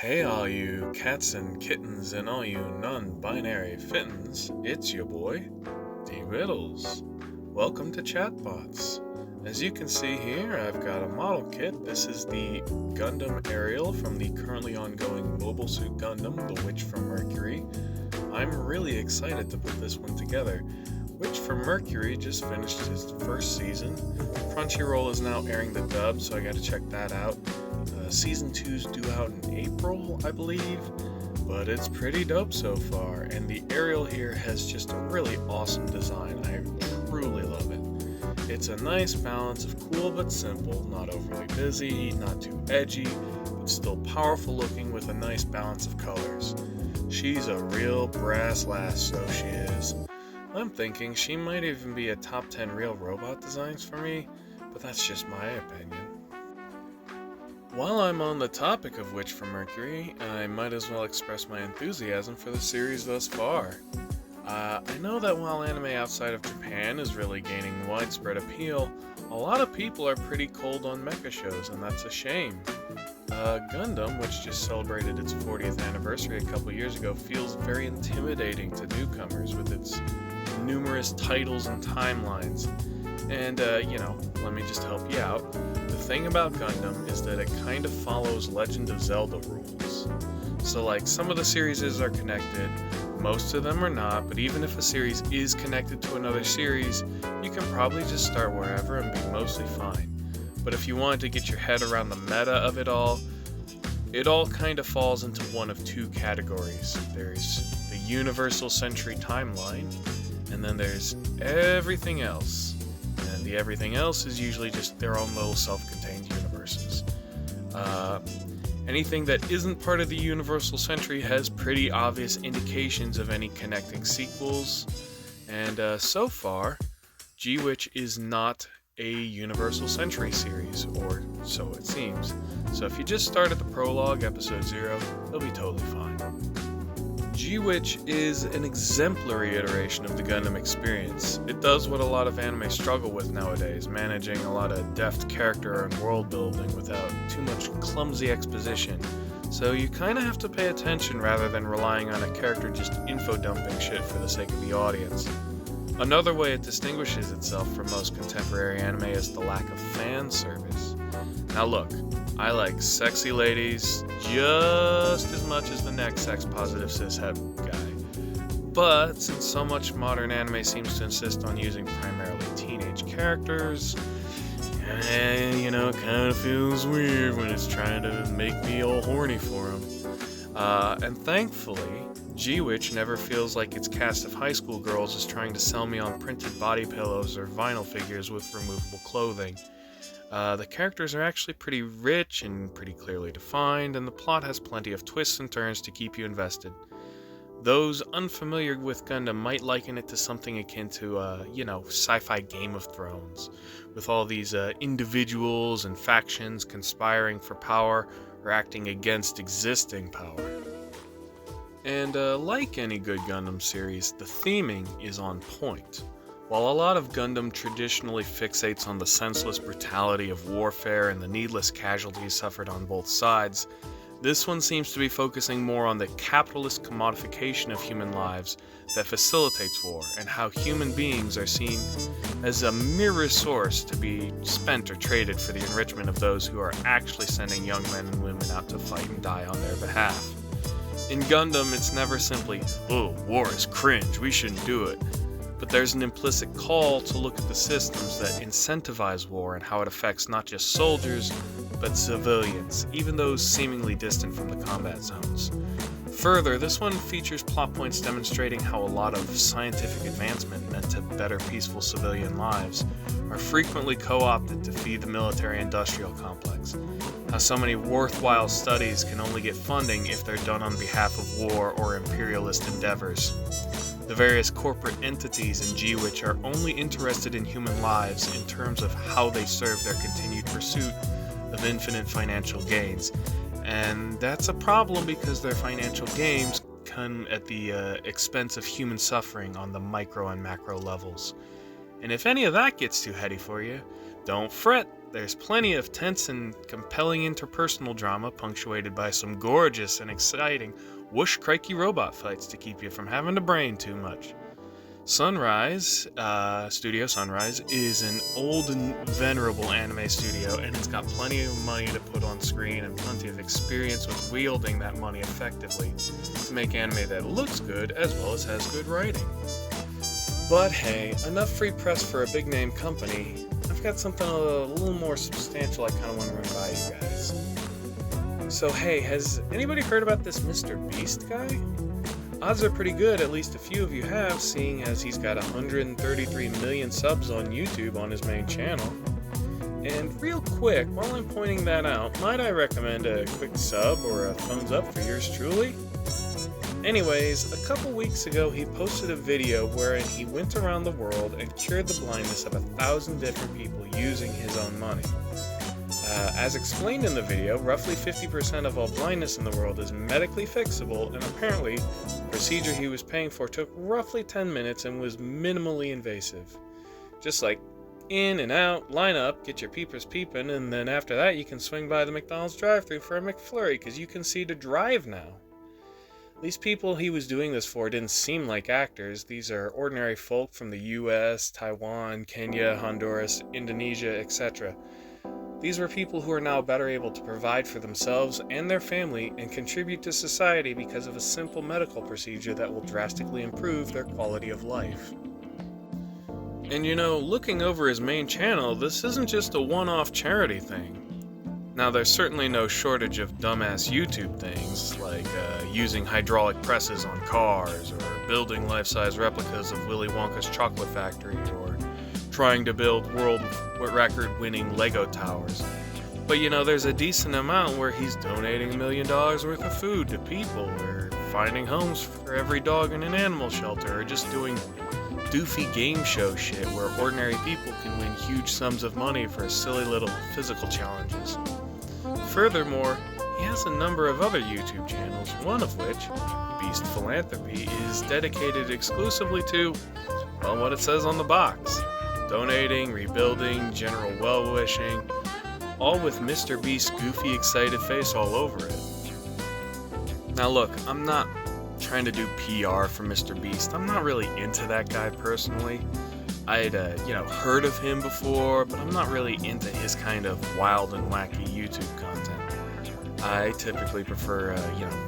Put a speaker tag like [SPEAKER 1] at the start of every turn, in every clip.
[SPEAKER 1] Hey, all you cats and kittens and all you non-binary fittens, it's your boy, DBiddles. Welcome to ChatBots. As you can see here, I've got a model kit. This is the Gundam Aerial from the currently ongoing Mobile Suit Gundam, The Witch from Mercury. I'm really excited to put this one together. Witch from Mercury just finished his first season. Crunchyroll is now airing the dub, so I gotta check that out. Season 2's due out in April, I believe, but it's pretty dope so far, and the Aerial here has just a really awesome design. I truly love it. It's a nice balance of cool but simple, not overly busy, not too edgy, but still powerful looking with a nice balance of colors. She's a real brass lass, so she is. I'm thinking she might even be a top 10 real robot designs for me, but that's just my opinion. While I'm on the topic of Witch from Mercury, I might as well express my enthusiasm for the series thus far. I know that while anime outside of Japan is really gaining widespread appeal, a lot of people are pretty cold on mecha shows, and that's a shame. Gundam, which just celebrated its 40th anniversary a couple years ago, feels very intimidating to newcomers with its numerous titles and timelines. And, let me just help you out. The thing about Gundam is that it kind of follows Legend of Zelda rules. So, some of the series are connected, most of them are not, but even if a series is connected to another series, you can probably just start wherever and be mostly fine. But if you wanted to get your head around the meta of it all kind of falls into one of two categories. There's the Universal Century timeline, and then there's everything else. And the everything else is usually just their own little self-contained universes. Anything that isn't part of the Universal Century has pretty obvious indications of any connecting sequels, and so far, G-Witch is not a Universal Century series, or so it seems. So if you just start at the prologue, episode 0, they'll be totally fine. G-Witch is an exemplary iteration of the Gundam experience. It does what a lot of anime struggle with nowadays, managing a lot of deft character and world building without too much clumsy exposition. So you kinda have to pay attention rather than relying on a character just info-dumping shit for the sake of the audience. Another way it distinguishes itself from most contemporary anime is the lack of fan service. Now look, I like sexy ladies just as much as the next sex-positive cis-het guy. But since so much modern anime seems to insist on using primarily teenage characters, it kind of feels weird when it's trying to make me all horny for them. And thankfully, G-Witch never feels like its cast of high school girls is trying to sell me on printed body pillows or vinyl figures with removable clothing. The characters are actually pretty rich and pretty clearly defined, and the plot has plenty of twists and turns to keep you invested. Those unfamiliar with Gundam might liken it to something akin to, sci-fi Game of Thrones, with all these individuals and factions conspiring for power or acting against existing power. And like any good Gundam series, the theming is on point. While a lot of Gundam traditionally fixates on the senseless brutality of warfare and the needless casualties suffered on both sides, this one seems to be focusing more on the capitalist commodification of human lives that facilitates war, and how human beings are seen as a mere resource to be spent or traded for the enrichment of those who are actually sending young men and women out to fight and die on their behalf. In Gundam, it's never simply, "Oh, war is cringe, we shouldn't do it." But there's an implicit call to look at the systems that incentivize war and how it affects not just soldiers, but civilians, even those seemingly distant from the combat zones. Further, this one features plot points demonstrating how a lot of scientific advancement meant to better peaceful civilian lives are frequently co-opted to feed the military-industrial complex. How so many worthwhile studies can only get funding if they're done on behalf of war or imperialist endeavors. The various corporate entities in G-Witch are only interested in human lives in terms of how they serve their continued pursuit of infinite financial gains. And that's a problem because their financial gains come at the expense of human suffering on the micro and macro levels. And if any of that gets too heady for you, don't fret, There's plenty of tense and compelling interpersonal drama punctuated by some gorgeous and exciting whoosh crikey robot fights to keep you from having to brain too much. Sunrise, Studio Sunrise, is an old and venerable anime studio, and it's got plenty of money to put on screen and plenty of experience with wielding that money effectively to make anime that looks good as well as has good writing. But hey, enough free press for a big name company. I've got something a little more substantial I kind of want to run by you guys. So hey, has anybody heard about this Mr. Beast guy? Odds are pretty good, at least a few of you have, seeing as he's got 133 million subs on YouTube on his main channel. And real quick, while I'm pointing that out, might I recommend a quick sub or a thumbs up for yours truly? Anyways, a couple weeks ago he posted a video wherein he went around the world and cured the blindness of 1,000 different people using his own money. As explained in the video, roughly 50% of all blindness in the world is medically fixable, and apparently, the procedure he was paying for took roughly 10 minutes and was minimally invasive. Just like in and out, line up, get your peepers peeping, and then after that you can swing by the McDonald's drive-thru for a McFlurry because you can see to drive now. These people he was doing this for didn't seem like actors. These are ordinary folk from the US, Taiwan, Kenya, Honduras, Indonesia, etc. These were people who are now better able to provide for themselves and their family and contribute to society because of a simple medical procedure that will drastically improve their quality of life. And you know, looking over his main channel, this isn't just a one-off charity thing. Now, there's certainly no shortage of dumbass YouTube things, like using hydraulic presses on cars, or building life-size replicas of Willy Wonka's chocolate factory, or trying to build world record-winning Lego towers. But you know, there's a decent amount where he's donating $1 million worth of food to people, or finding homes for every dog in an animal shelter, or just doing doofy game show shit where ordinary people can win huge sums of money for silly little physical challenges. Furthermore, he has a number of other YouTube channels, one of which, Beast Philanthropy, is dedicated exclusively to, well, what it says on the box. Donating, rebuilding, general well-wishing, all with Mr. Beast's goofy, excited face all over it. Now look, I'm not trying to do PR for Mr. Beast. I'm not really into that guy personally. I'd, heard of him before, but I'm not really into his kind of wild and wacky YouTube content. I typically prefer,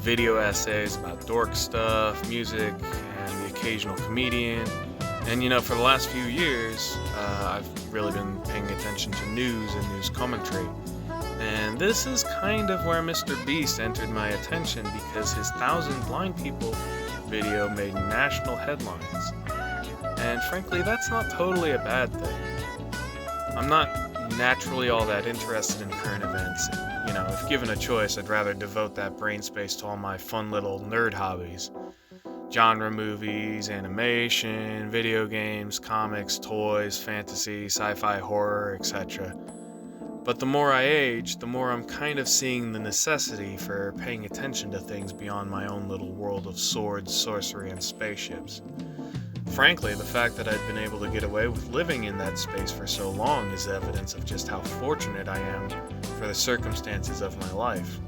[SPEAKER 1] video essays about dork stuff, music, and the occasional comedian. And, for the last few years, I've really been paying attention to news and news commentary. And this is kind of where Mr. Beast entered my attention because his 1,000 Blind People video made national headlines. And frankly, that's not totally a bad thing. I'm not naturally all that interested in current events. If given a choice, I'd rather devote that brain space to all my fun little nerd hobbies. Genre movies, animation, video games, comics, toys, fantasy, sci-fi, horror, etc. But the more I age, the more I'm kind of seeing the necessity for paying attention to things beyond my own little world of swords, sorcery, and spaceships. Frankly, the fact that I've been able to get away with living in that space for so long is evidence of just how fortunate I am for the circumstances of my life.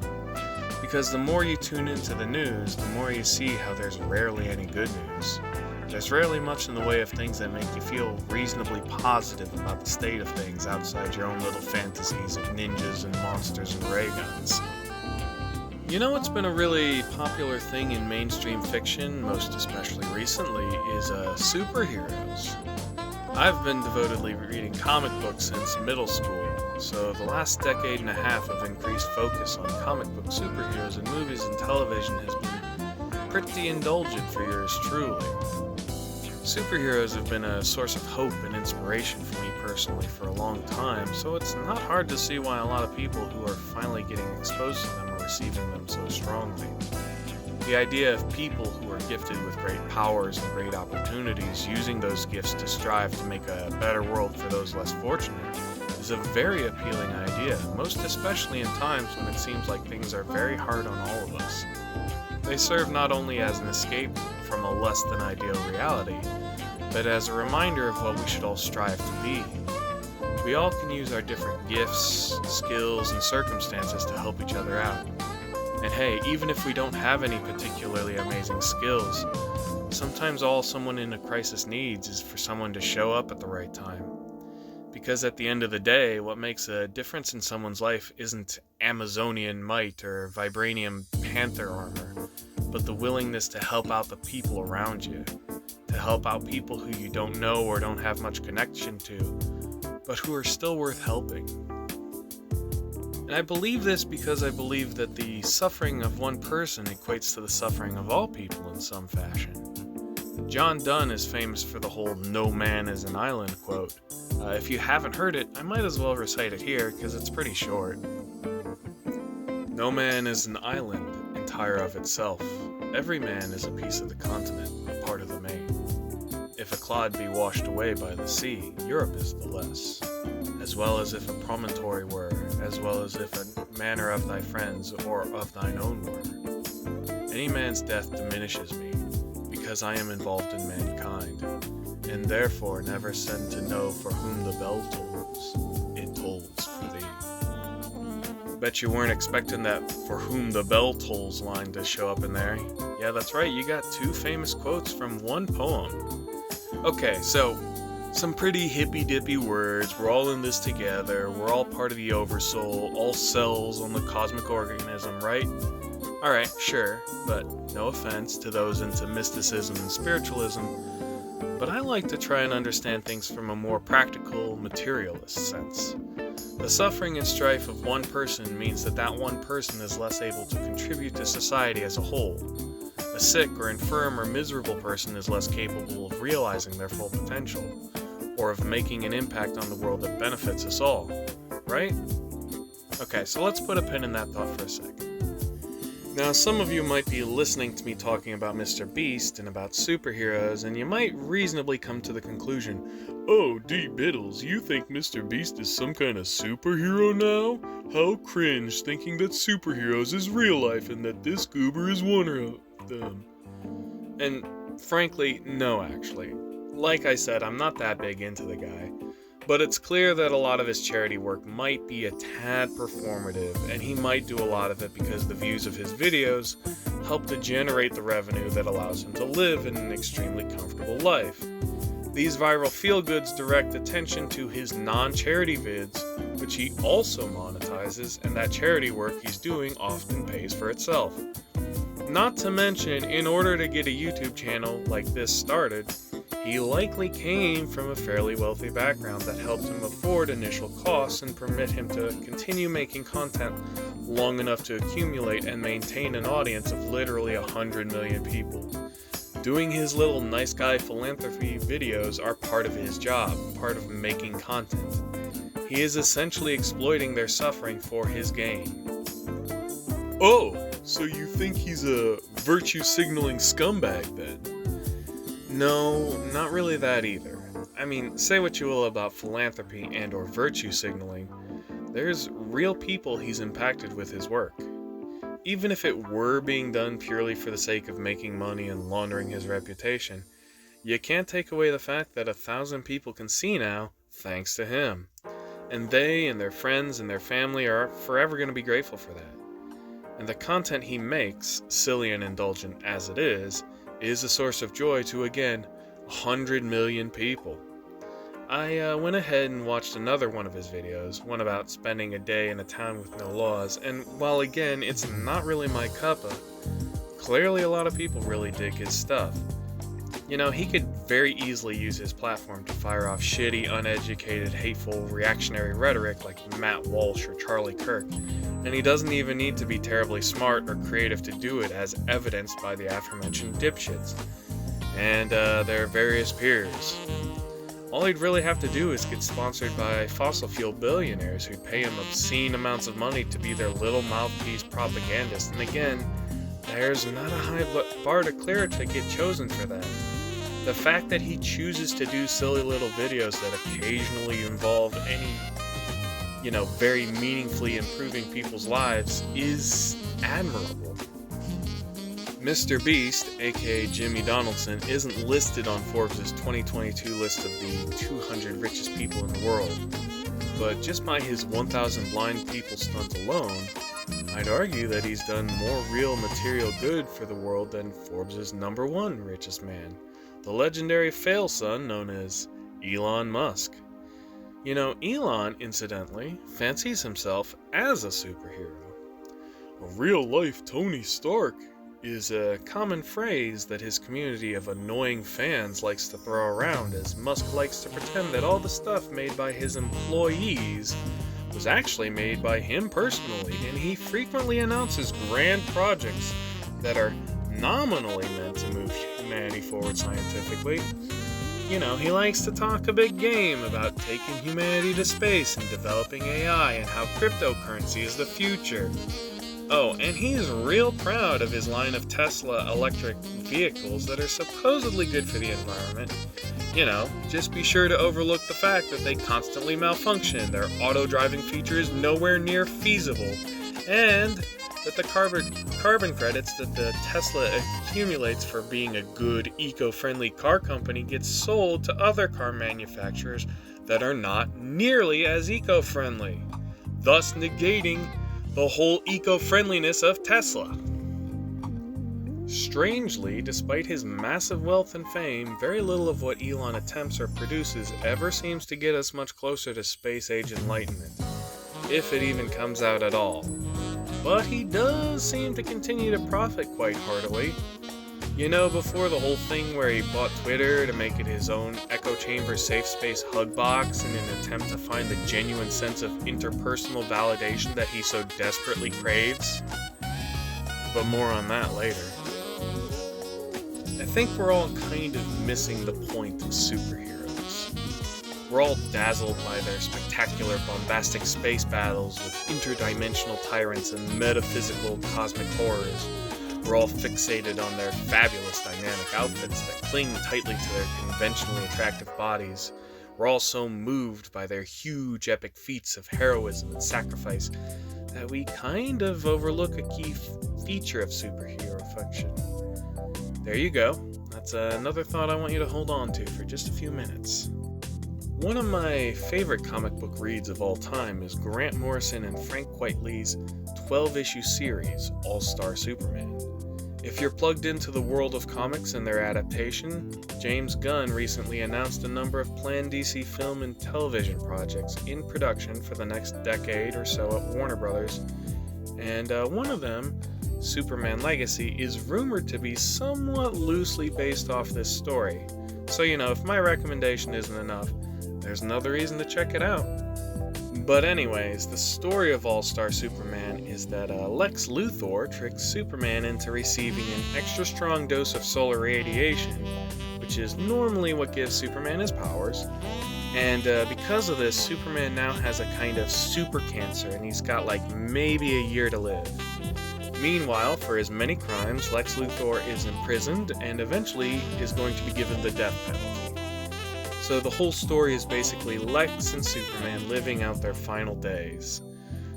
[SPEAKER 1] Because the more you tune into the news, the more you see how there's rarely any good news. There's rarely much in the way of things that make you feel reasonably positive about the state of things outside your own little fantasies of ninjas and monsters and ray guns. You know what's been a really popular thing in mainstream fiction, most especially recently, is superheroes. I've been devotedly reading comic books since middle school, so the last decade and a half of increased focus on comic book superheroes in movies and television has been pretty indulgent for yours truly. Superheroes have been a source of hope and inspiration for me personally for a long time, so it's not hard to see why a lot of people who are finally getting exposed to them are receiving them so strongly. The idea of people who are gifted with great powers and great opportunities using those gifts to strive to make a better world for those less fortunate is a very appealing idea, most especially in times when it seems like things are very hard on all of us. They serve not only as an escape from a less than ideal reality, but as a reminder of what we should all strive to be. We all can use our different gifts, skills, and circumstances to help each other out. And hey, even if we don't have any particularly amazing skills, sometimes all someone in a crisis needs is for someone to show up at the right time. Because at the end of the day, what makes a difference in someone's life isn't Amazonian might or vibranium panther armor, but the willingness to help out the people around you, to help out people who you don't know or don't have much connection to, but who are still worth helping. And I believe this because I believe that the suffering of one person equates to the suffering of all people in some fashion. John Donne is famous for the whole "no man is an island" quote. If you haven't heard it, I might as well recite it here because it's pretty short. No man is an island entire of itself. Every man is a piece of the continent, a part of the main. If a clod be washed away by the sea, Europe is the less. As well as if a promontory were, as well as if a manor of thy friends or of thine own were. Any man's death diminishes me, because I am involved in mankind, and therefore never send to know for whom the bell tolls. It tolls for thee. Bet you weren't expecting that "for whom the bell tolls" line to show up in there. Yeah, that's right, you got two famous quotes from one poem. Okay, so some pretty hippy-dippy words. We're all in this together. We're all part of the Oversoul, all cells on the cosmic organism, right? Alright, sure, but no offense to those into mysticism and spiritualism, but I like to try and understand things from a more practical, materialist sense. The suffering and strife of one person means that that one person is less able to contribute to society as a whole. A sick or infirm or miserable person is less capable of realizing their full potential, or of making an impact on the world that benefits us all, right? Okay, so let's put a pin in that thought for a sec. Now, some of you might be listening to me talking about Mr. Beast and about superheroes, and you might reasonably come to the conclusion, "Oh, DBiddles, you think Mr. Beast is some kind of superhero now? How cringe, thinking that superheroes is real life and that this goober is one of them." And frankly, no actually. Like I said, I'm not that big into the guy, but it's clear that a lot of his charity work might be a tad performative, and he might do a lot of it because the views of his videos help to generate the revenue that allows him to live an extremely comfortable life. These viral feel-goods direct attention to his non-charity vids, which he also monetizes, and that charity work he's doing often pays for itself. Not to mention, in order to get a YouTube channel like this started, he likely came from a fairly wealthy background that helped him afford initial costs and permit him to continue making content long enough to accumulate and maintain an audience of literally 100 million people. Doing his little nice guy philanthropy videos are part of his job, part of making content. He is essentially exploiting their suffering for his gain. Oh, so you think he's a virtue-signaling scumbag then? No, not really that either. I mean, say what you will about philanthropy and or virtue signaling, there's real people he's impacted with his work. Even if it were being done purely for the sake of making money and laundering his reputation, you can't take away the fact that 1,000 people can see now, thanks to him. And they and their friends and their family are forever going to be grateful for that. And the content he makes, silly and indulgent as it is a source of joy to, again, 100 million people. I went ahead and watched another one of his videos, one about spending a day in a town with no laws, and while again, it's not really my cuppa, clearly a lot of people really dig his stuff. You know, he could very easily use his platform to fire off shitty, uneducated, hateful, reactionary rhetoric like Matt Walsh or Charlie Kirk, and he doesn't even need to be terribly smart or creative to do it, as evidenced by the aforementioned dipshits and their various peers. All he'd really have to do is get sponsored by fossil fuel billionaires who pay him obscene amounts of money to be their little mouthpiece propagandist, and again, there's not a high bar to clear to get chosen for that. The fact that he chooses to do silly little videos that occasionally involve any, very meaningfully improving people's lives is admirable. Mr. Beast, aka Jimmy Donaldson, isn't listed on Forbes' 2022 list of the 200 richest people in the world. but just by his 1,000 blind people stunt alone, I'd argue that he's done more real material good for the world than Forbes' #1 richest man, the legendary fail son known as Elon Musk. You know, Elon, incidentally, fancies himself as a superhero. A real-life Tony Stark is a common phrase that his community of annoying fans likes to throw around, as Musk likes to pretend that all the stuff made by his employees was actually made by him personally, and he frequently announces grand projects that are nominally meant to move humanity forward scientifically. You know, he likes to talk a big game about taking humanity to space and developing AI and how cryptocurrency is the future. Oh, and he's real proud of his line of Tesla electric vehicles that are supposedly good for the environment. You know, just be sure to overlook the fact that they constantly malfunction, their auto-driving feature is nowhere near feasible, and that the carbon credits that the Tesla accumulates for being a good, eco-friendly car company gets sold to other car manufacturers that are not nearly as eco-friendly, thus negating the whole eco-friendliness of Tesla. Strangely, despite his massive wealth and fame, very little of what Elon attempts or produces ever seems to get us much closer to space-age enlightenment, if it even comes out at all. But he does seem to continue to profit quite heartily. You know, before the whole thing where he bought Twitter to make it his own echo chamber safe space hug box in an attempt to find the genuine sense of interpersonal validation that he so desperately craves. But more on that later. I think we're all kind of missing the point of superheroes. We're all dazzled by their spectacular, bombastic space battles with interdimensional tyrants and metaphysical cosmic horrors. We're all fixated on their fabulous dynamic outfits that cling tightly to their conventionally attractive bodies. We're all so moved by their huge epic feats of heroism and sacrifice that we kind of overlook a key feature of superhero fiction. There you go. That's another thought I want you to hold on to for just a few minutes. One of my favorite comic book reads of all time is Grant Morrison and Frank Quitely's 12-issue series, All-Star Superman. If you're plugged into the world of comics and their adaptation, James Gunn recently announced a number of planned DC film and television projects in production for the next decade or so at Warner Brothers, and one of them, Superman Legacy, is rumored to be somewhat loosely based off this story. So, you know, if my recommendation isn't enough, there's another reason to check it out. But anyways, the story of All-Star Superman is that Lex Luthor tricks Superman into receiving an extra strong dose of solar radiation, which is normally what gives Superman his powers. And because of this, Superman now has a kind of super cancer, and he's got like maybe a year to live. Meanwhile, for his many crimes, Lex Luthor is imprisoned and eventually is going to be given the death penalty. So the whole story is basically Lex and Superman living out their final days.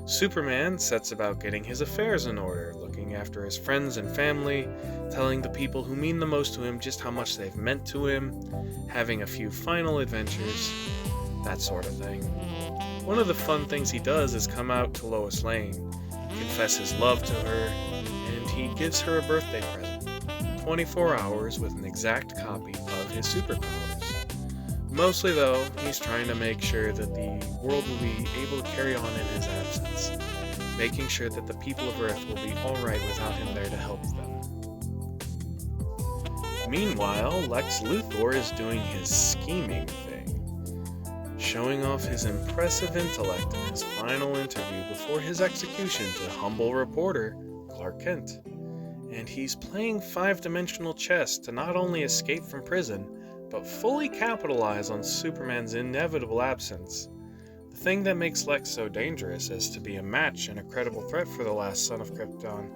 [SPEAKER 1] Superman sets about getting his affairs in order, looking after his friends and family, telling the people who mean the most to him just how much they've meant to him, having a few final adventures, that sort of thing. One of the fun things he does is come out to Lois Lane, confess his love to her, and he gives her a birthday present, 24 hours with an exact copy of his superpowers. Mostly, though, he's trying to make sure that the world will be able to carry on in his absence, making sure that the people of Earth will be alright without him there to help them. Meanwhile, Lex Luthor is doing his scheming thing, showing off his impressive intellect in his final interview before his execution to humble reporter Clark Kent. And he's playing five-dimensional chess to not only escape from prison, but fully capitalize on Superman's inevitable absence. The thing that makes Lex so dangerous as to be a match and a credible threat for the last son of Krypton,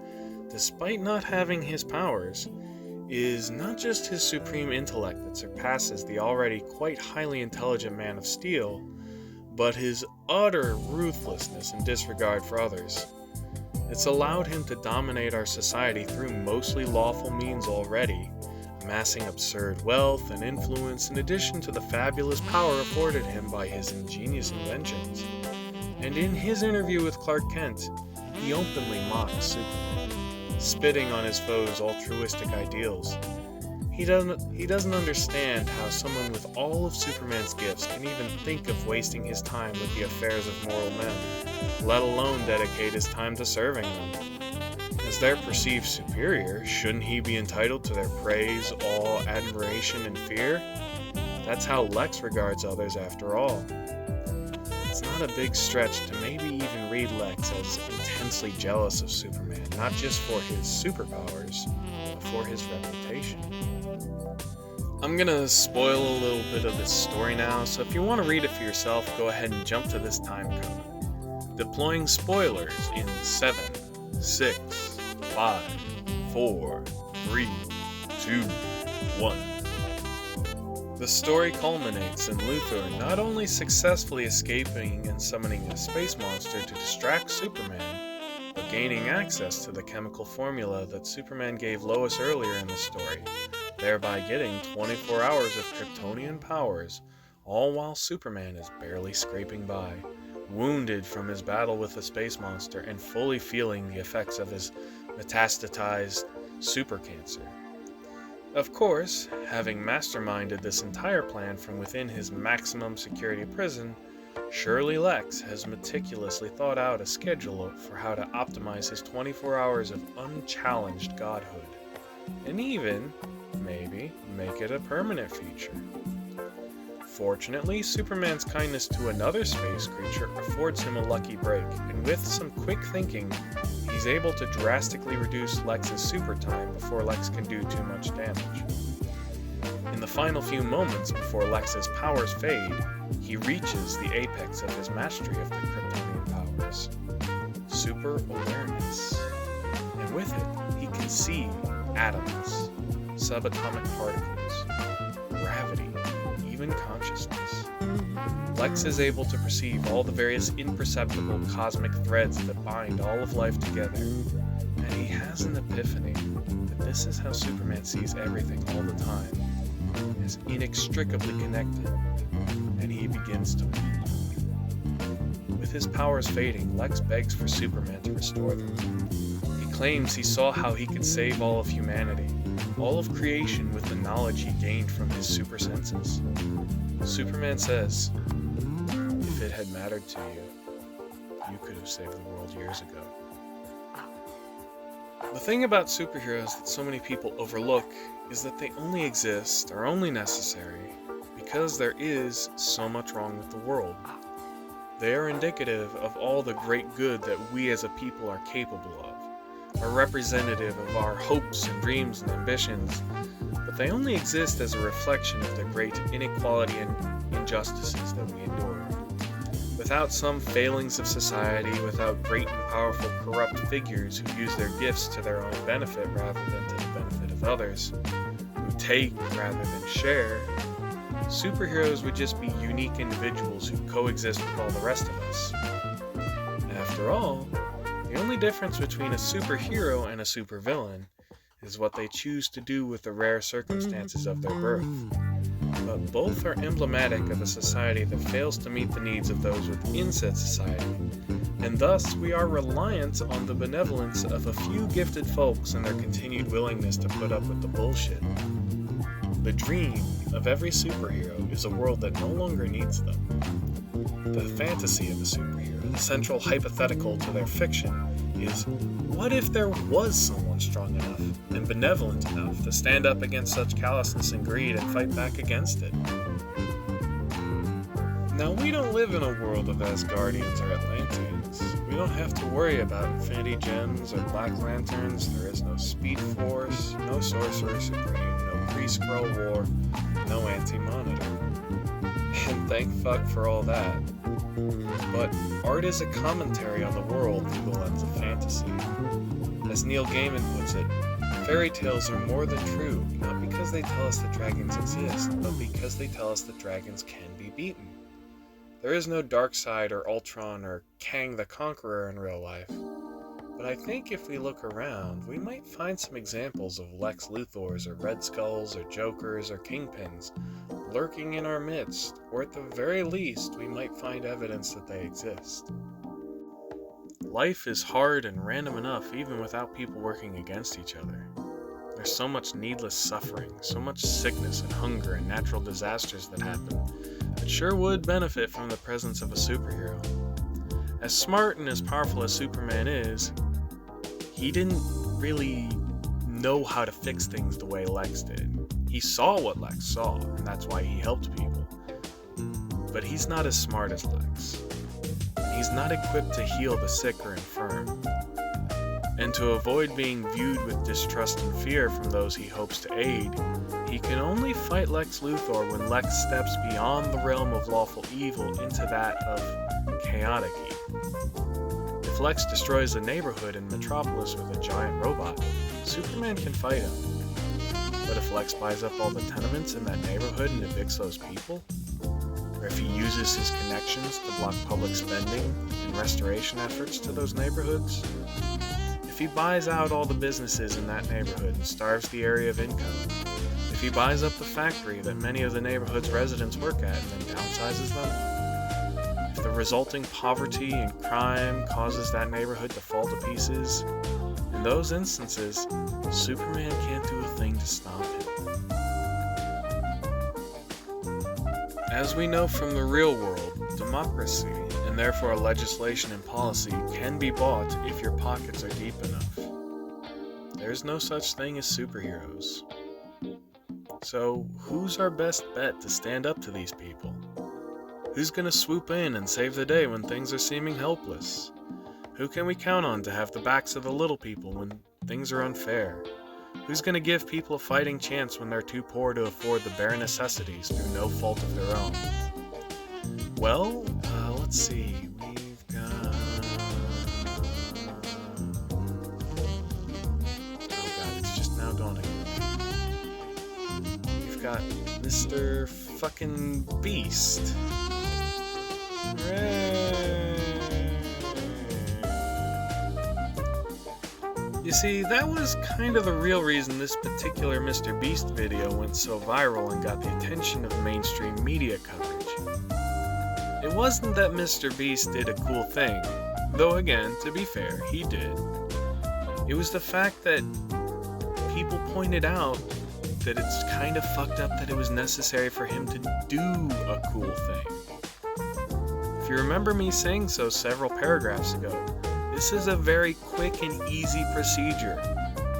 [SPEAKER 1] despite not having his powers, is not just his supreme intellect that surpasses the already quite highly intelligent Man of Steel, but his utter ruthlessness and disregard for others. It's allowed him to dominate our society through mostly lawful means already, amassing absurd wealth and influence in addition to the fabulous power afforded him by his ingenious inventions. And in his interview with Clark Kent, he openly mocks Superman, spitting on his foes' altruistic ideals. He doesn't understand how someone with all of Superman's gifts can even think of wasting his time with the affairs of mortal men, let alone dedicate his time to serving them. As their perceived superior, shouldn't he be entitled to their praise, awe, admiration, and fear? That's how Lex regards others after all. It's not a big stretch to maybe even read Lex as intensely jealous of Superman, not just for his superpowers, but for his reputation. I'm gonna spoil a little bit of this story now, so if you want to read it for yourself, go ahead and jump to this time code. Deploying spoilers in 7, 6, 5, 4, 3, 2, 1. The story culminates in Luthor not only successfully escaping and summoning a space monster to distract Superman, but gaining access to the chemical formula that Superman gave Lois earlier in the story, thereby getting 24 hours of Kryptonian powers, all while Superman is barely scraping by, wounded from his battle with the space monster and fully feeling the effects of his metastatized super cancer. Of course, having masterminded this entire plan from within his maximum security prison, surely Lex has meticulously thought out a schedule for how to optimize his 24 hours of unchallenged godhood, and even, maybe, make it a permanent feature. Fortunately, Superman's kindness to another space creature affords him a lucky break, and with some quick thinking, he's able to drastically reduce Lex's super time before Lex can do too much damage. In the final few moments before Lex's powers fade, he reaches the apex of his mastery of the Kryptonian powers, super awareness. And with it, he can see atoms, subatomic particles, gravity, even consciousness. Lex is able to perceive all the various imperceptible cosmic threads that bind all of life together, and he has an epiphany that this is how Superman sees everything all the time, as inextricably connected, and he begins to weep. With his powers fading, Lex begs for Superman to restore them. He claims he saw how he could save all of humanity, all of creation with the knowledge he gained from his super senses. Superman says, if it had mattered to you, you could have saved the world years ago. The thing about superheroes that so many people overlook is that they only exist, are only necessary, because there is so much wrong with the world. They are indicative of all the great good that we as a people are capable of, are representative of our hopes and dreams and ambitions, but they only exist as a reflection of the great inequality and injustices that we endure. Without some failings of society, without great and powerful corrupt figures who use their gifts to their own benefit rather than to the benefit of others, who take rather than share, superheroes would just be unique individuals who coexist with all the rest of us. After all, the only difference between a superhero and a supervillain is what they choose to do with the rare circumstances of their birth. But both are emblematic of a society that fails to meet the needs of those within said society, and thus we are reliant on the benevolence of a few gifted folks and their continued willingness to put up with the bullshit. The dream of every superhero is a world that no longer needs them. The fantasy of a superhero, the central hypothetical to their fiction, is what if there was someone strong enough and benevolent enough to stand up against such callousness and greed and fight back against it? Now, we don't live in a world of Asgardians or Atlanteans. We don't have to worry about Infinity Gems or Black Lanterns. There is no Speed Force, no Sorcerer Supreme, no Kree-Skrull War, no Anti-Monitor. And thank fuck for all that. But art is a commentary on the world through the lens of fantasy. As Neil Gaiman puts it, fairy tales are more than true, not because they tell us that dragons exist, but because they tell us that dragons can be beaten. There is no Darkseid or Ultron or Kang the Conqueror in real life. But I think if we look around, we might find some examples of Lex Luthors or Red Skulls or Jokers or Kingpins lurking in our midst, or at the very least, we might find evidence that they exist. Life is hard and random enough even without people working against each other. There's so much needless suffering, so much sickness and hunger and natural disasters that happen that sure would benefit from the presence of a superhero. As smart and as powerful as Superman is, he didn't really know how to fix things the way Lex did. He saw what Lex saw, and that's why he helped people. But he's not as smart as Lex. He's not equipped to heal the sick or infirm. And to avoid being viewed with distrust and fear from those he hopes to aid, he can only fight Lex Luthor when Lex steps beyond the realm of lawful evil into that of chaotic evil. If Lex destroys a neighborhood in Metropolis with a giant robot, Superman can fight him. But if Lex buys up all the tenements in that neighborhood and evicts those people, or if he uses his connections to block public spending and restoration efforts to those neighborhoods, if he buys out all the businesses in that neighborhood and starves the area of income, if he buys up the factory that many of the neighborhood's residents work at and then downsizes them, if the resulting poverty and crime causes that neighborhood to fall to pieces, in those instances, Superman can't do a thing to stop him. As we know from the real world, democracy, and therefore legislation and policy, can be bought if your pockets are deep enough. There's no such thing as superheroes. So, who's our best bet to stand up to these people? Who's gonna swoop in and save the day when things are seeming helpless? Who can we count on to have the backs of the little people when things are unfair? Who's gonna give people a fighting chance when they're too poor to afford the bare necessities through no fault of their own? Well, let's see. We've got... Oh god, it's just now dawning. We've got Mr. fucking Beast. Hooray! You see, that was kind of the real reason this particular Mr. Beast video went so viral and got the attention of mainstream media coverage. It wasn't that Mr. Beast did a cool thing, though again, to be fair, he did. It was the fact that people pointed out that it's kind of fucked up that it was necessary for him to do a cool thing. If you remember me saying so several paragraphs ago, this is a very quick and easy procedure.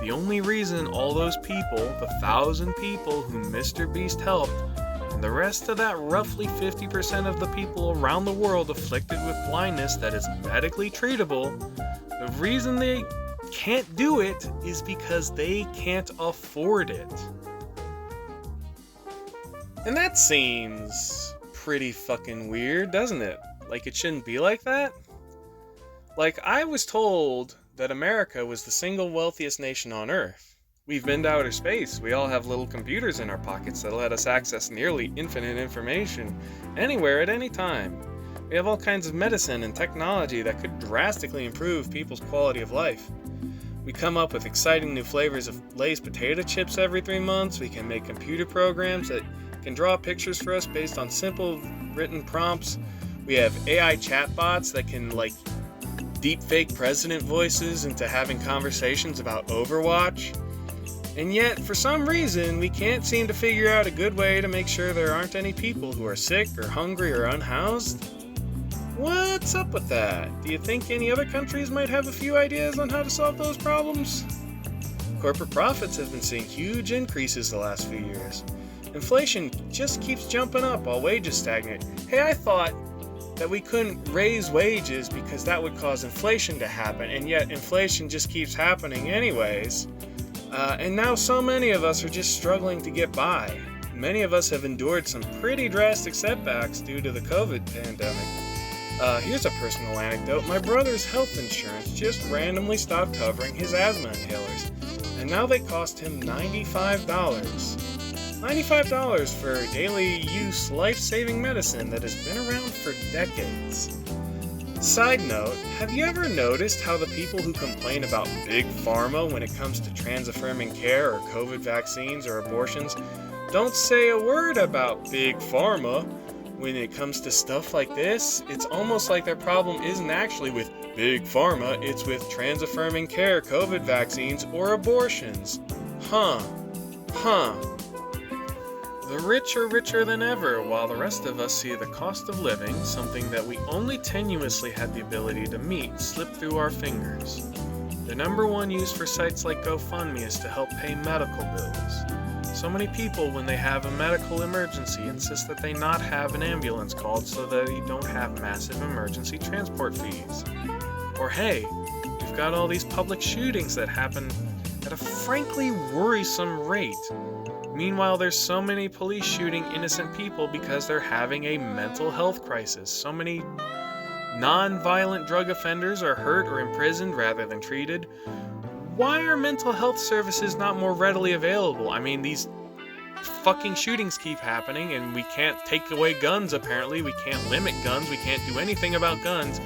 [SPEAKER 1] The only reason all those people, the 1,000 people whom Mr. Beast helped, and the rest of that roughly 50% of the people around the world afflicted with blindness that is medically treatable, the reason they can't do it is because they can't afford it. And that seems pretty fucking weird, doesn't it? Like it shouldn't be like that? Like, I was told that America was the single wealthiest nation on Earth. We've been to outer space. We all have little computers in our pockets that let us access nearly infinite information anywhere at any time. We have all kinds of medicine and technology that could drastically improve people's quality of life. We come up with exciting new flavors of Lay's potato chips every 3 months. We can make computer programs that can draw pictures for us based on simple written prompts. We have AI chatbots that can, deep fake president voices into having conversations about Overwatch. And yet, for some reason, we can't seem to figure out a good way to make sure there aren't any people who are sick or hungry or unhoused. What's up with that? Do you think any other countries might have a few ideas on how to solve those problems? Corporate profits have been seeing huge increases the last few years. Inflation just keeps jumping up while wages stagnate. Hey, I thought that we couldn't raise wages because that would cause inflation to happen, and yet inflation just keeps happening anyways. And now so many of us are just struggling to get by. Many of us have endured some pretty drastic setbacks due to the COVID pandemic. Here's a personal anecdote. My brother's health insurance just randomly stopped covering his asthma inhalers, and now they cost him $95. $95 for daily use life-saving medicine that has been around for decades. Side note, have you ever noticed how the people who complain about big pharma when it comes to trans-affirming care or COVID vaccines or abortions don't say a word about big pharma when it comes to stuff like this? It's almost like their problem isn't actually with big pharma, it's with trans-affirming care, COVID vaccines, or abortions. Huh. The rich are richer than ever, while the rest of us see the cost of living, something that we only tenuously had the ability to meet, slip through our fingers. The number one use for sites like GoFundMe is to help pay medical bills. So many people, when they have a medical emergency, insist that they not have an ambulance called so that you don't have massive emergency transport fees. Or hey, we've got all these public shootings that happen at a frankly worrisome rate. Meanwhile, there's so many police shooting innocent people because they're having a mental health crisis. So many non-violent drug offenders are hurt or imprisoned rather than treated. Why are mental health services not more readily available? I mean, these fucking shootings keep happening and we can't take away guns apparently. We can't limit guns. We can't do anything about guns.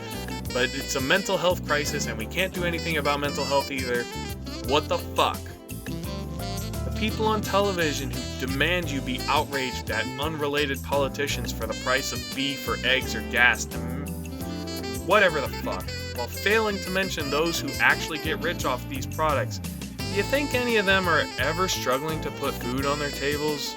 [SPEAKER 1] But it's a mental health crisis and we can't do anything about mental health either. What the fuck? People on television who demand you be outraged at unrelated politicians for the price of beef or eggs or gas to whatever the fuck, while failing to mention those who actually get rich off these products. Do you think any of them are ever struggling to put food on their tables?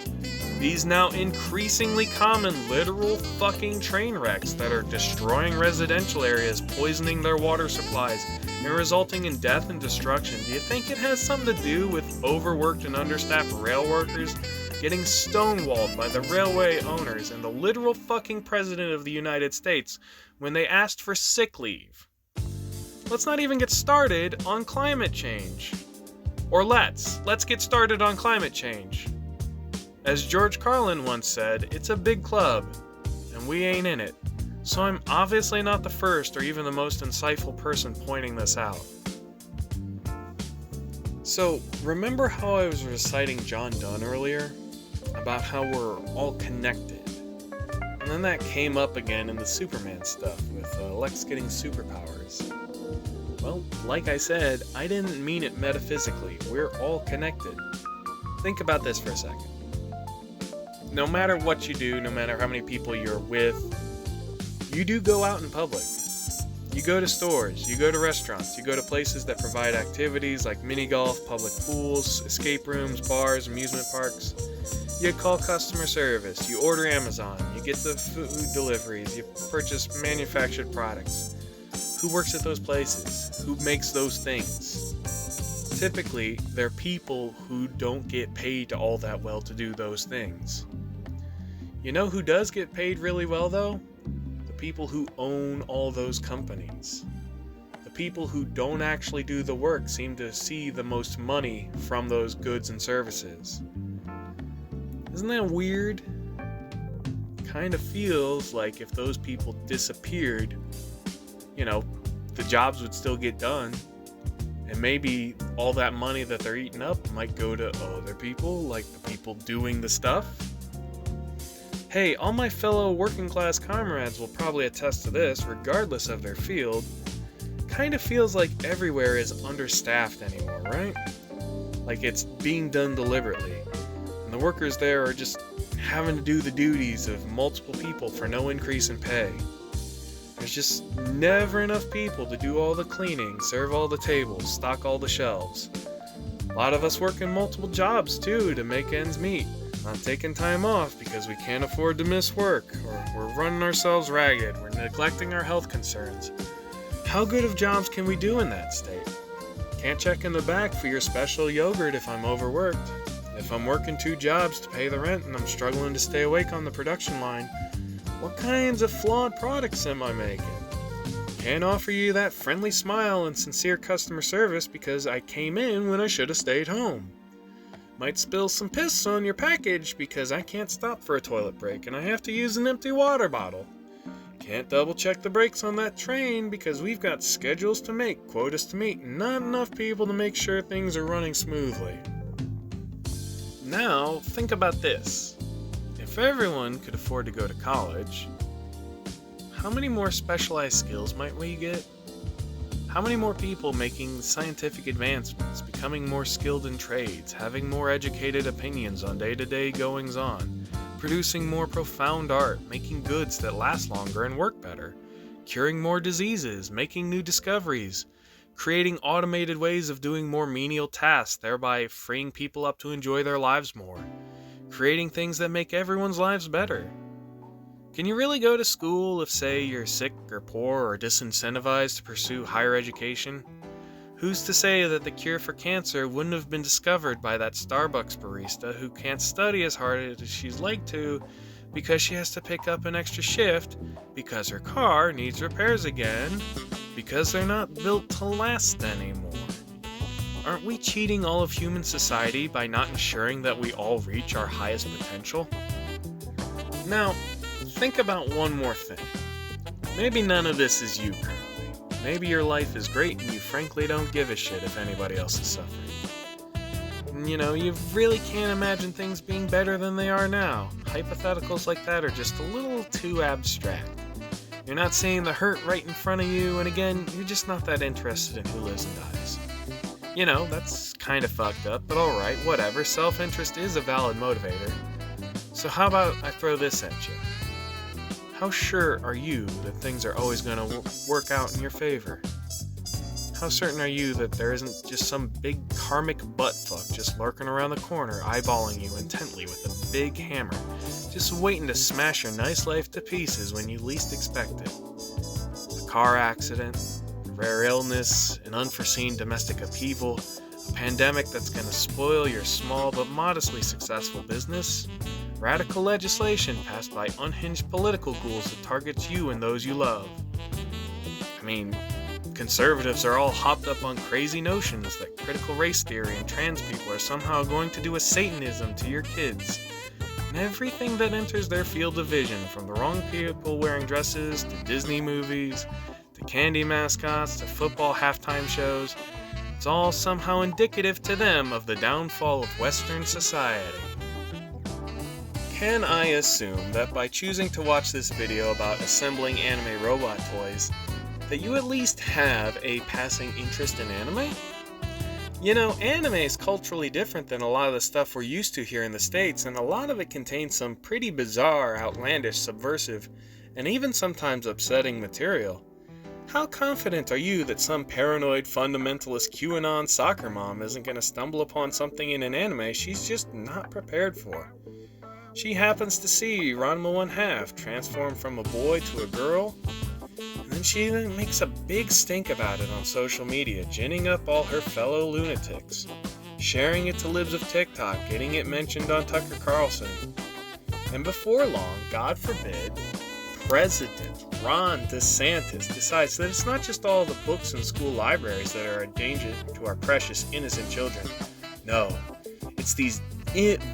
[SPEAKER 1] These now increasingly common literal fucking train wrecks that are destroying residential areas, poisoning their water supplies, and resulting in death and destruction. Do you think it has something to do with overworked and understaffed rail workers getting stonewalled by the railway owners and the literal fucking president of the United States when they asked for sick leave? Let's not even get started on climate change. Or let's get started on climate change. As George Carlin once said, it's a big club, and we ain't in it. So I'm obviously not the first or even the most insightful person pointing this out. So, remember how I was reciting John Donne earlier? About how we're all connected. And then that came up again in the Superman stuff with Lex getting superpowers. Well, like I said, I didn't mean it metaphysically. We're all connected. Think about this for a second. No matter what you do, no matter how many people you're with, you do go out in public. You go to stores, you go to restaurants, you go to places that provide activities like mini golf, public pools, escape rooms, bars, amusement parks. You call customer service, you order Amazon, you get the food deliveries, you purchase manufactured products. Who works at those places? Who makes those things? Typically, they're people who don't get paid all that well to do those things. You know who does get paid really well though? The people who own all those companies. The people who don't actually do the work seem to see the most money from those goods and services. Isn't that weird? Kind of feels like if those people disappeared, the jobs would still get done. And maybe all that money that they're eating up might go to other people, like the people doing the stuff. Hey, all my fellow working class comrades will probably attest to this, regardless of their field. Kind of feels like everywhere is understaffed anymore, right? Like it's being done deliberately. And the workers there are just having to do the duties of multiple people for no increase in pay. There's just never enough people to do all the cleaning, serve all the tables, stock all the shelves. A lot of us work in multiple jobs too to make ends meet. Not taking time off because we can't afford to miss work, or we're running ourselves ragged, we're neglecting our health concerns. How good of jobs can we do in that state? Can't check in the back for your special yogurt if I'm overworked. If I'm working 2 jobs to pay the rent and I'm struggling to stay awake on the production line, what kinds of flawed products am I making? Can't offer you that friendly smile and sincere customer service because I came in when I should have stayed home. Might spill some piss on your package because I can't stop for a toilet break and I have to use an empty water bottle. Can't double check the brakes on that train because we've got schedules to make, quotas to meet, and not enough people to make sure things are running smoothly. Now, think about this. If everyone could afford to go to college, how many more specialized skills might we get? How many more people making scientific advancements, becoming more skilled in trades, having more educated opinions on day-to-day goings-on, producing more profound art, making goods that last longer and work better, curing more diseases, making new discoveries, creating automated ways of doing more menial tasks, thereby freeing people up to enjoy their lives more, creating things that make everyone's lives better. Can you really go to school if, say, you're sick or poor or disincentivized to pursue higher education? Who's to say that the cure for cancer wouldn't have been discovered by that Starbucks barista who can't study as hard as she'd like to because she has to pick up an extra shift because her car needs repairs again because they're not built to last anymore? Aren't we cheating all of human society by not ensuring that we all reach our highest potential? Now, think about one more thing. Maybe none of this is you currently. Maybe your life is great and you frankly don't give a shit if anybody else is suffering. You really can't imagine things being better than they are now. Hypotheticals like that are just a little too abstract. You're not seeing the hurt right in front of you, and again, you're just not that interested in who lives and dies. That's kind of fucked up, but alright, whatever. Self-interest is a valid motivator. So how about I throw this at you? How sure are you that things are always going to work out in your favor? How certain are you that there isn't just some big karmic buttfuck just lurking around the corner eyeballing you intently with a big hammer, just waiting to smash your nice life to pieces when you least expect it? A car accident, a rare illness, an unforeseen domestic upheaval, a pandemic that's going to spoil your small but modestly successful business, radical legislation passed by unhinged political ghouls that targets you and those you love. Conservatives are all hopped up on crazy notions that critical race theory and trans people are somehow going to do a Satanism to your kids. And everything that enters their field of vision, from the wrong people wearing dresses, to Disney movies, to candy mascots, to football halftime shows, it's all somehow indicative to them of the downfall of Western society. Can I assume that by choosing to watch this video about assembling anime robot toys, that you at least have a passing interest in anime? Anime is culturally different than a lot of the stuff we're used to here in the States, and a lot of it contains some pretty bizarre, outlandish, subversive, and even sometimes upsetting material. How confident are you that some paranoid fundamentalist QAnon soccer mom isn't going to stumble upon something in an anime she's just not prepared for? She happens to see Ranma 1/2 transform from a boy to a girl, and then she makes a big stink about it on social media, ginning up all her fellow lunatics, sharing it to libs of TikTok, getting it mentioned on Tucker Carlson. And before long, God forbid, President Ron DeSantis decides that it's not just all the books in school libraries that are a danger to our precious innocent children. No, it's these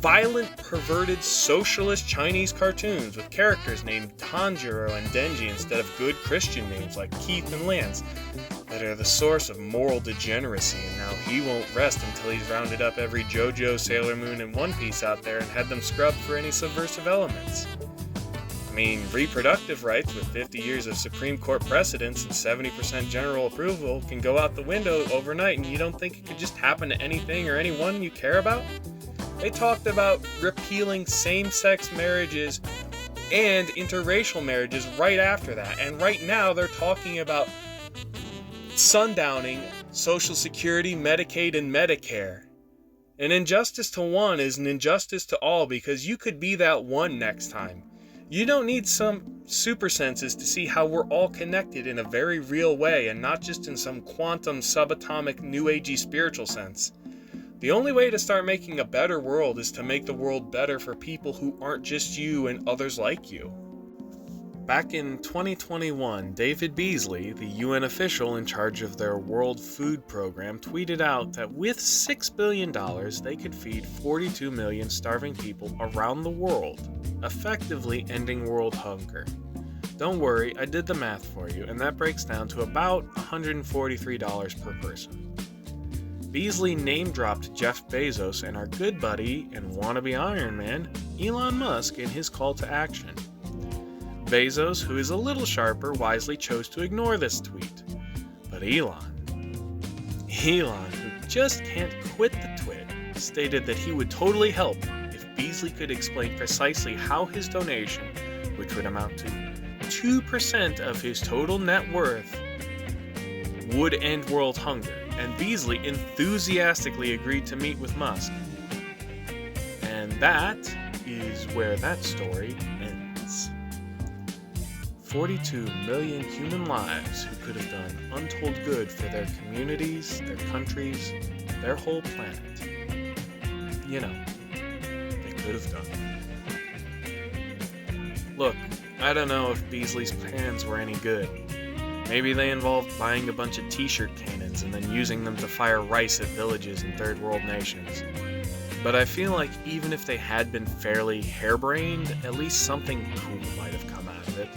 [SPEAKER 1] violent, perverted, socialist Chinese cartoons with characters named Tanjiro and Denji instead of good Christian names like Keith and Lance that are the source of moral degeneracy, and now he won't rest until he's rounded up every JoJo, Sailor Moon, and One Piece out there and had them scrubbed for any subversive elements. Reproductive rights with 50 years of Supreme Court precedents and 70% general approval can go out the window overnight, and you don't think it could just happen to anything or anyone you care about? They talked about repealing same-sex marriages and interracial marriages right after that, and right now they're talking about sundowning Social Security, Medicaid, and Medicare. An injustice to one is an injustice to all, because you could be that one next time. You don't need some super senses to see how we're all connected in a very real way, and not just in some quantum subatomic new agey spiritual sense. The only way to start making a better world is to make the world better for people who aren't just you and others like you. Back in 2021, David Beasley, the UN official in charge of their World Food Program, tweeted out that with $6 billion, they could feed 42 million starving people around the world, effectively ending world hunger. Don't worry, I did the math for you, and that breaks down to about $143 per person. Beasley name-dropped Jeff Bezos and our good buddy and wannabe Iron Man, Elon Musk, in his call to action. Bezos, who is a little sharper, wisely chose to ignore this tweet. But Elon, who just can't quit the twit, stated that he would totally help if Beasley could explain precisely how his donation, which would amount to 2% of his total net worth, would end world hunger, and Beasley enthusiastically agreed to meet with Musk. And that is where that story ends. 42 million human lives who could have done untold good for their communities, their countries, their whole planet. You know, they could have done. Look, I don't know if Beasley's plans were any good. Maybe they involved buying a bunch of t-shirt cannons and then using them to fire rice at villages in third world nations. But I feel like even if they had been fairly harebrained, at least something cool might have come out of it.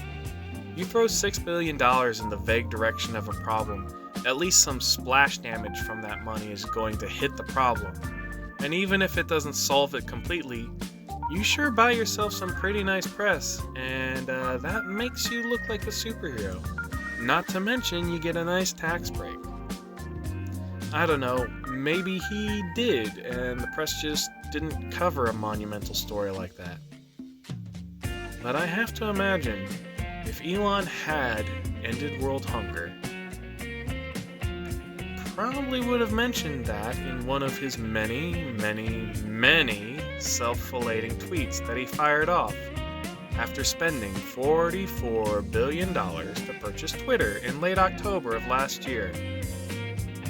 [SPEAKER 1] You throw $6 billion in the vague direction of a problem, at least some splash damage from that money is going to hit the problem. And even if it doesn't solve it completely, you sure buy yourself some pretty nice press, and that makes you look like a superhero. Not to mention, you get a nice tax break. I don't know, maybe he did, and the press just didn't cover a monumental story like that. But I have to imagine, if Elon had ended world hunger, probably would have mentioned that in one of his many self-flating tweets that he fired off after spending $44 billion to purchase Twitter in late October of last year.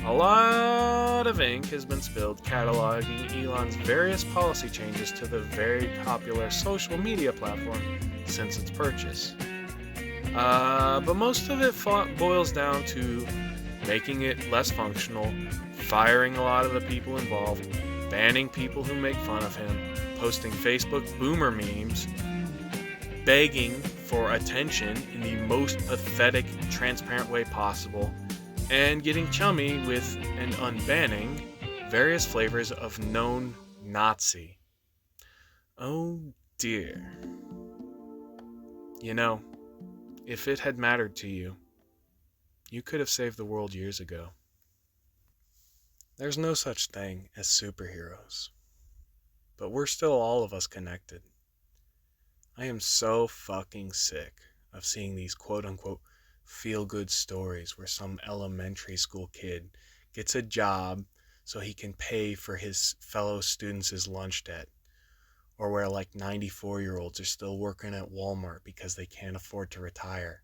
[SPEAKER 1] A lot of ink has been spilled cataloging Elon's various policy changes to the very popular social media platform since its purchase. But most of it boils down to making it less functional, firing a lot of the people involved, banning people who make fun of him, posting Facebook boomer memes, begging for attention in the most pathetic, transparent way possible, and getting chummy with and unbanning various flavors of known Nazi. Oh dear. You know, if it had mattered to you, you could have saved the world years ago. There's no such thing as superheroes, but we're still all of us connected. I am so fucking sick of seeing these quote-unquote feel-good stories where some elementary school kid gets a job so he can pay for his fellow students' lunch debt, or where like 94-year-olds are still working at Walmart because they can't afford to retire,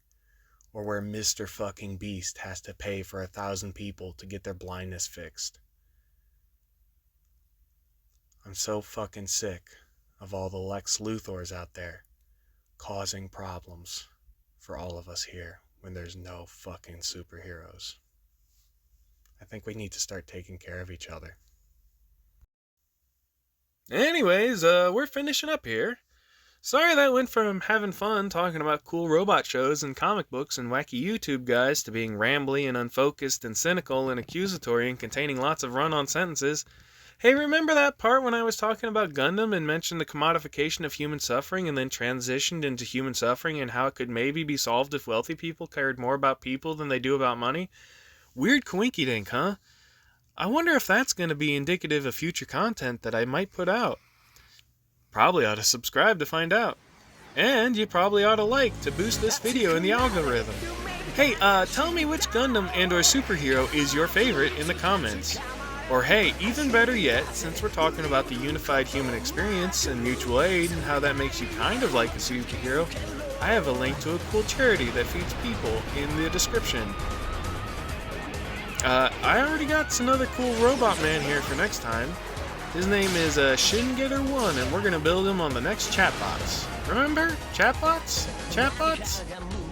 [SPEAKER 1] or where Mr. fucking Beast has to pay for 1,000 people to get their blindness fixed. I'm so fucking sick of all the Lex Luthors out there causing problems for all of us here when there's no fucking superheroes. I think we need to start taking care of each other. Anyways, we're finishing up here. Sorry that went from having fun talking about cool robot shows and comic books and wacky YouTube guys to being rambly and unfocused and cynical and accusatory and containing lots of run-on sentences. Hey, remember that part when I was talking about Gundam and mentioned the commodification of human suffering and then transitioned into human suffering and how it could maybe be solved if wealthy people cared more about people than they do about money? Weird coinky-dink, huh? I wonder if that's going to be indicative of future content that I might put out. Probably ought to subscribe to find out. And you probably ought to like to boost this video in the algorithm. Hey, tell me which Gundam and or superhero is your favorite in the comments. Or hey, even better yet, since we're talking about the unified human experience and mutual aid and how that makes you kind of like a superhero, I have a link to a cool charity that feeds people in the description. I already got another cool robot man here for next time. His name is Shingetter1, and we're going to build him on the next ChatBots. Remember? ChatBots? ChatBots?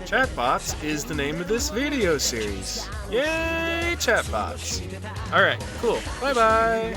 [SPEAKER 1] ChatBots is the name of this video series. Yay, ChatBots. Alright, cool. Bye-bye.